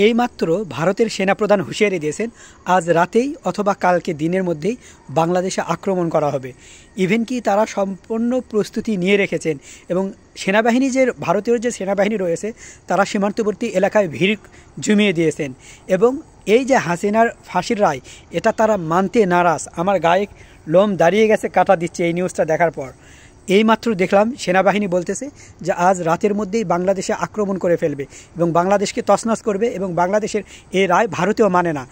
এইমাত্র ভারতের সেনাপ্রধান হুঁশিয়ারি দিয়েছেন আজ রাতেই অথবা কালকে দিনের মধ্যেই বাংলাদেশে আক্রমণ করা হবে। ইভেন কি তারা সম্পূর্ণ প্রস্তুতি নিয়ে রেখেছেন এবং সেনাবাহিনী ভারতীয় যে সেনাবাহিনী রয়েছে তারা সীমান্তবর্তী এলাকায় ভিড় জমিয়ে দিয়েছেন এবং এই যে হাসিনার ফাঁসির রায় এটা তারা মানতে নারাজ। আমার গায়ে লোম দাঁড়িয়ে গেছে, কাটা দিচ্ছে এই নিউজটা দেখার পর। এইমাত্র দেখলাম সেনাবাহিনী বলতেছে যে আজ রাতের মধ্যেই বাংলাদেশে আক্রমণ করে ফেলবে এবং বাংলাদেশকে তছনছ করবে এবং বাংলাদেশের এই রায় ভারতীয় মানে না।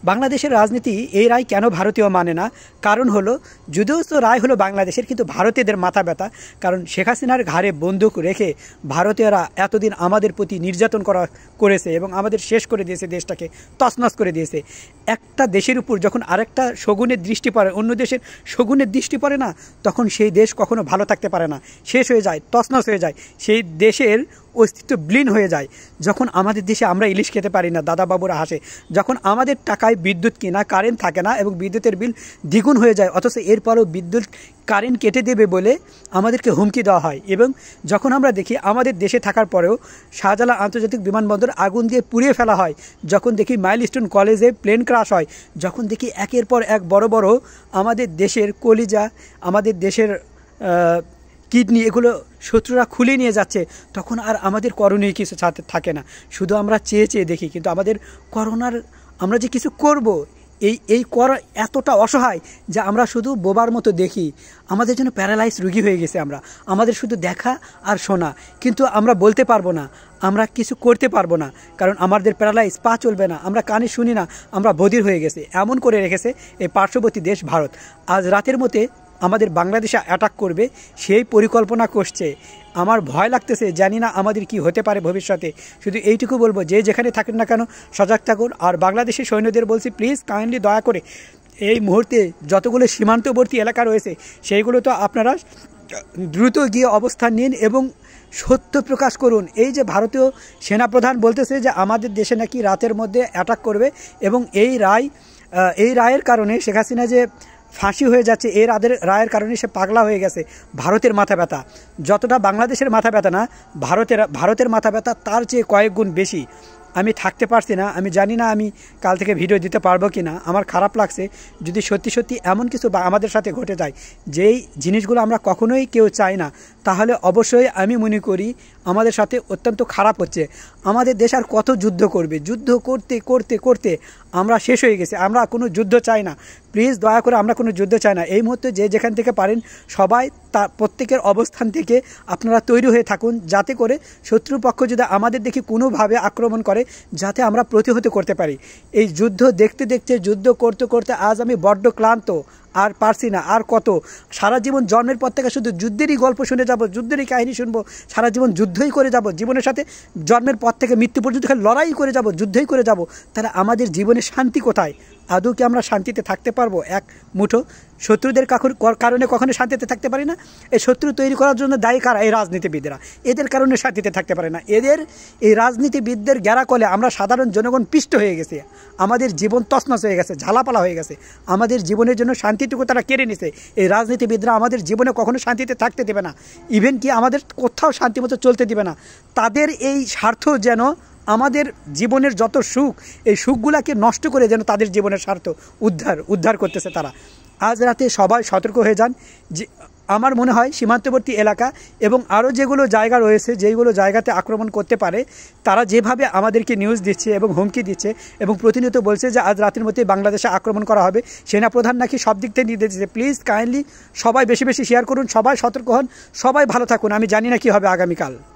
বাংলাদেশের রাজনীতি এই রায় কেন ভারতীয় মানে না? কারণ হলো যদিও তো রায় হলো বাংলাদেশের, কিন্তু ভারতীয়দের মাথা ব্যথা। কারণ শেখ হাসিনার ঘাড়ে বন্দুক রেখে ভারতীয়রা এতদিন আমাদের প্রতি নির্যাতন করেছে এবং আমাদের শেষ করে দিয়েছে, দেশটাকে তছনছ করে দিয়েছে। একটা দেশের উপর যখন আরেকটা শগুনের দৃষ্টি পড়ে, অন্য দেশের শগুনের দৃষ্টি পড়ে না, তখন সেই দেশ কখনো ভালো থাকতে পারে না, শেষ হয়ে যায়, তছনছ হয়ে যায়, সেই দেশের অস্তিত্ব বিলীন হয়ে যায়। যখন আমাদের দেশে আমরা ইলিশ খেতে পারি না, দাদা বাবুরা হাসে। যখন আমাদের টাকায় বিদ্যুৎ কিনা, কারেন্ট থাকে না এবং বিদ্যুতের বিল দ্বিগুণ হয়ে যায়, অথচ এরপরও বিদ্যুৎ কারেন্ট কেটে দেবে বলে আমাদেরকে হুমকি দেওয়া হয়। এবং যখন আমরা দেখি আমাদের দেশে থাকার পরেও শাহজালাল আন্তর্জাতিক বিমানবন্দর আগুন দিয়ে পুড়িয়ে ফেলা হয়, যখন দেখি মাইলস্টোন কলেজে প্লেন ক্রাশ হয়, যখন দেখি একের পর এক বড় বড় আমাদের দেশের কলিজা, আমাদের দেশের কিডনি, এগুলো শত্রুরা খুলে নিয়ে যাচ্ছে, তখন আর আমাদের করণীয় কিছু থাকে না। শুধু আমরা চেয়ে চেয়ে দেখি, কিন্তু আমাদের করোনার আমরা যে কিছু করব এই করা এতটা অসহায় যে আমরা শুধু বোবার মতো দেখি। আমাদের জন্য প্যারালাইজ রুগী হয়ে গেছে আমরা। আমাদের শুধু দেখা আর শোনা, কিন্তু আমরা বলতে পারবো না, আমরা কিছু করতে পারবো না, কারণ আমাদের প্যারালাইজ, পা চলবে না, আমরা কানে শুনি না, আমরা বধির হয়ে গেছে। এমন করে রেখেছে এই পার্শ্ববর্তী দেশ ভারত। আজ রাতের মধ্যে আমাদের বাংলাদেশে অ্যাটাক করবে সেই পরিকল্পনা করছে। আমার ভয় লাগতেছে, জানি না আমাদের কি হতে পারে ভবিষ্যতে। শুধু এইটুকু বলবো, যে যেখানে থাকেন না কেন সজাগ থাকুন। আর বাংলাদেশের সৈন্যদের বলছি, প্লিজ কাইন্ডলি দয়া করে এই মুহূর্তে যতগুলো সীমান্তবর্তী এলাকা রয়েছে সেইগুলো তো আপনারা দ্রুত গিয়ে অবস্থান নিন এবং সত্য প্রকাশ করুন। এই যে ভারতীয় সেনাপ্রধান বলতেছে যে আমাদের দেশে নাকি রাতের মধ্যে অ্যাটাক করবে এবং এই রায়ের কারণে শেখ হাসিনা যে ফাঁসি হয়ে যাচ্ছে, রায়ের কারণে সে পাগলা হয়ে গেছে। ভারতের মাথা ব্যথা যতটা বাংলাদেশের মাথা ব্যথা না, ভারতের মাথা ব্যথা তার চেয়ে কয়েক গুণ বেশি। আমি থাকতে পারছি না, আমি জানি না আমি কাল থেকে ভিডিও দিতে পারবো কি না। আমার খারাপ লাগছে যদি সত্যি সত্যি এমন কিছু আমাদের সাথে ঘটে যায়, যেই জিনিসগুলো আমরা কখনোই কেউ চাই না, তাহলে অবশ্যই আমি মনে করি আমাদের সাথে অত্যন্ত খারাপ হচ্ছে। আমাদের দেশ আর কত যুদ্ধ করবে? যুদ্ধ করতে করতে করতে আমরা শেষ হয়ে গেছি। আমরা কোনো যুদ্ধ চাই না, প্লিজ দয়া করে আমরা কোনো যুদ্ধ চাই না। এই মুহূর্তে যে যেখান থেকে পারেন সবাই প্রত্যেকের অবস্থান থেকে আপনারা তৈরি হয়ে থাকুন, যাতে করে শত্রুপক্ষ যদি আমাদের দেখি কোনোভাবে আক্রমণ করে, যাতে আমরা প্রতিহত করতে পারি। এই যুদ্ধ দেখতে দেখতে, যুদ্ধ করতে করতে আজ আমি বড্ড ক্লান্ত, আর পারছি না। আর কত সারা জীবন, জন্মের পর থেকে শুধু যুদ্ধেরই গল্প শুনে যাব, যুদ্ধেরই কাহিনী শুনবো, সারা জীবন যুদ্ধই করে যাব। জীবনের সাথে জন্মের পর থেকে মৃত্যু পর্যন্ত খালি লড়াই করে যাব, যুদ্ধই করে যাব। তাহলে আমাদের জীবনে শান্তি কোথায়? আদৌ কি আমরা শান্তিতে থাকতে পারবো? এক মুঠো শত্রুদের কারণে কখনো শান্তিতে থাকতে পারি না। এই শত্রু তৈরি করার জন্য দায়ী কারা? এই রাজনীতিবিদরা। এদের কারণে শান্তিতে থাকতে পারে না। এই রাজনীতিবিদদের গ্যারাকলে আমরা সাধারণ জনগণ পিষ্ট হয়ে গেছে। আমাদের জীবন তছনছ হয়ে গেছে, ঝালাপালা হয়ে গেছে। আমাদের জীবনের জন্য শান্তিটুকু তারা কেড়ে নিছে। এই রাজনীতিবিদরা আমাদের জীবনে কখনো শান্তিতে থাকতে দেবে না, ইভেন কি আমাদের কোথাও শান্তিমতো চলতে দিবে না। তাদের এই স্বার্থ যেন আমাদের জীবনের যত সুখ, এই সুখগুলাকে নষ্ট করে যেন তাদের জীবনের স্বার্থ উদ্ধার করতেছে তারা। আজ রাতে সবাই সতর্ক হয়ে যান। যে আমার মনে হয় সীমান্তবর্তী এলাকা এবং আরও যেগুলো জায়গা রয়েছে, যেগুলো জায়গাতে আক্রমণ করতে পারে, তারা যেভাবে আমাদেরকে নিউজ দিচ্ছে এবং হুমকি দিচ্ছে এবং প্রতিনিয়ত বলছে যে আজ রাতের মধ্যে বাংলাদেশে আক্রমণ করা হবে, সেনাপ্রধান নাকি সব দিক থেকে নির্দেশ দিচ্ছে। প্লিজ কাইন্ডলি সবাই বেশি বেশি শেয়ার করুন, সবাই সতর্ক হন, সবাই ভালো থাকুন। আমি জানি না কী হবে আগামীকাল।